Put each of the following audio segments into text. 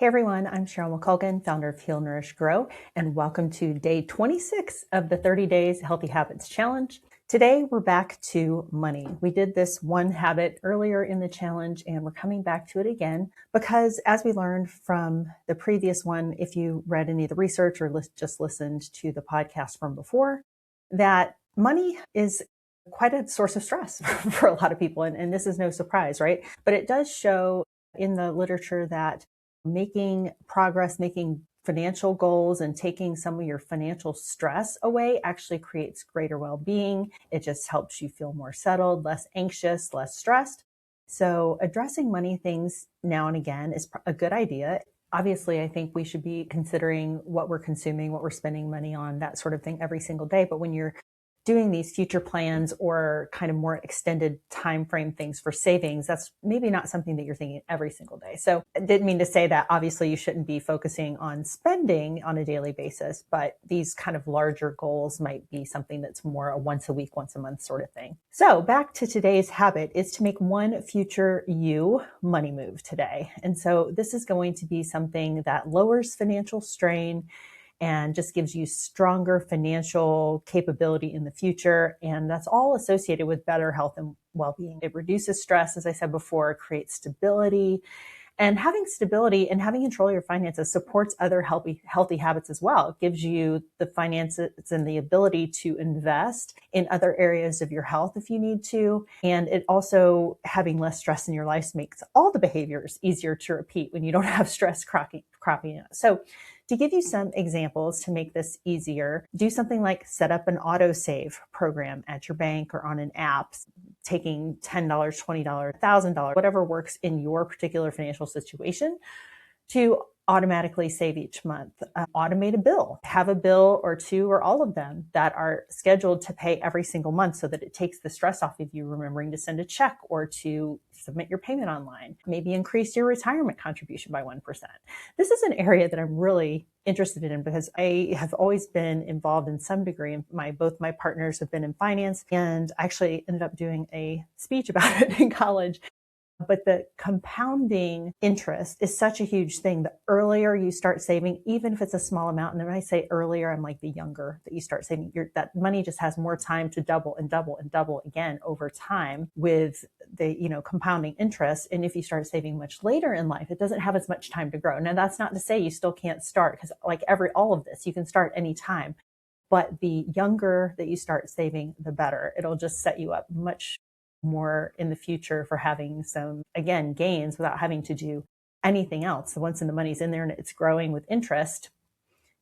Hey everyone, I'm Cheryl McColgan, founder of Heal, Nourish, Grow, and welcome to day 26 of the 30 Days Healthy Habits Challenge. Today, we're back to money. We did this one habit earlier in the challenge, and we're coming back to it again because as we learned from the previous one, if you read any of the research or just listened to the podcast from before, that money is quite a source of stress for a lot of people. And this is no surprise, right? But it does show in the literature that making progress, making financial goals and taking some of your financial stress away actually creates greater well-being. It just helps you feel more settled, less anxious, less stressed. So addressing money things now and again is a good idea. Obviously, I think we should be considering what we're consuming, what we're spending money on, that sort of thing every single day. But when you're doing these future plans or kind of more extended time frame things for savings, that's maybe not something that you're thinking every single day. So I didn't mean to say that obviously you shouldn't be focusing on spending on a daily basis, but these kind of larger goals might be something that's more a once a week, once a month sort of thing. So back to today's habit is to make one future you money move today. And so this is going to be something that lowers financial strain and just gives you stronger financial capability in the future. And that's all associated with better health and well-being. It reduces stress, as I said before, creates stability. And having stability and having control of your finances supports other healthy habits as well. It gives you the finances and the ability to invest in other areas of your health if you need to. And it also, having less stress in your life makes all the behaviors easier to repeat when you don't have stress cropping up. So to give you some examples to make this easier, do something like set up an autosave program at your bank or on an app, taking $10, $20, $1,000, whatever works in your particular financial situation to automatically save each month. Automate a bill. Have a bill or two or all of them that are scheduled to pay every single month so that it takes the stress off of you remembering to send a check or to submit your payment online. Maybe increase your retirement contribution by 1%. This is an area that I'm really interested in because I have always been involved in some degree. Both my partners have been in finance, and I actually ended up doing a speech about it in college. But the compounding interest is such a huge thing. The earlier you start saving, even if it's a small amount, and when I say earlier, I'm like the younger that you start saving, that money just has more time to double and double and double again over time with the, compounding interest. And if you start saving much later in life, it doesn't have as much time to grow. Now, that's not to say you still can't start, because like all of this, you can start anytime. But the younger that you start saving, the better. It'll just set you up much more in the future for having some, again, gains without having to do anything else. So once the money's in there and it's growing with interest,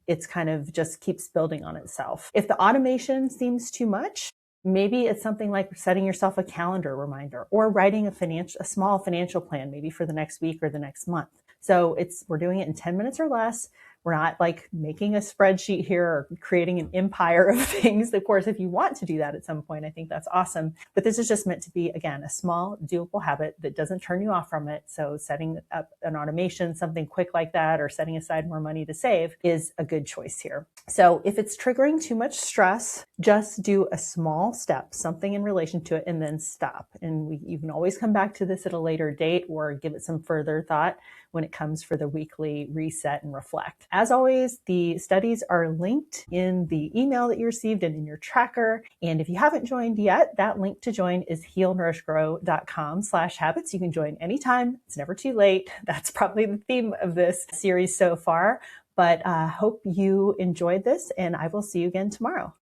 it's kind of just keeps building on itself. If the automation seems too much, maybe it's something like setting yourself a calendar reminder or writing a small financial plan, maybe for the next week or the next month. So we're doing it in 10 minutes or less. We're not like making a spreadsheet here or creating an empire of things. Of course, if you want to do that at some point, I think that's awesome. But this is just meant to be, again, a small, doable habit that doesn't turn you off from it. So setting up an automation, something quick like that, or setting aside more money to save is a good choice here. So if it's triggering too much stress, just do a small step, something in relation to it, and then stop. And you can always come back to this at a later date or give it some further thought when it comes for the weekly reset and reflect. As always, the studies are linked in the email that you received and in your tracker. And if you haven't joined yet, that link to join is healnourishgrow.com/habits. You can join anytime. It's never too late. That's probably the theme of this series so far. But hope you enjoyed this, and I will see you again tomorrow.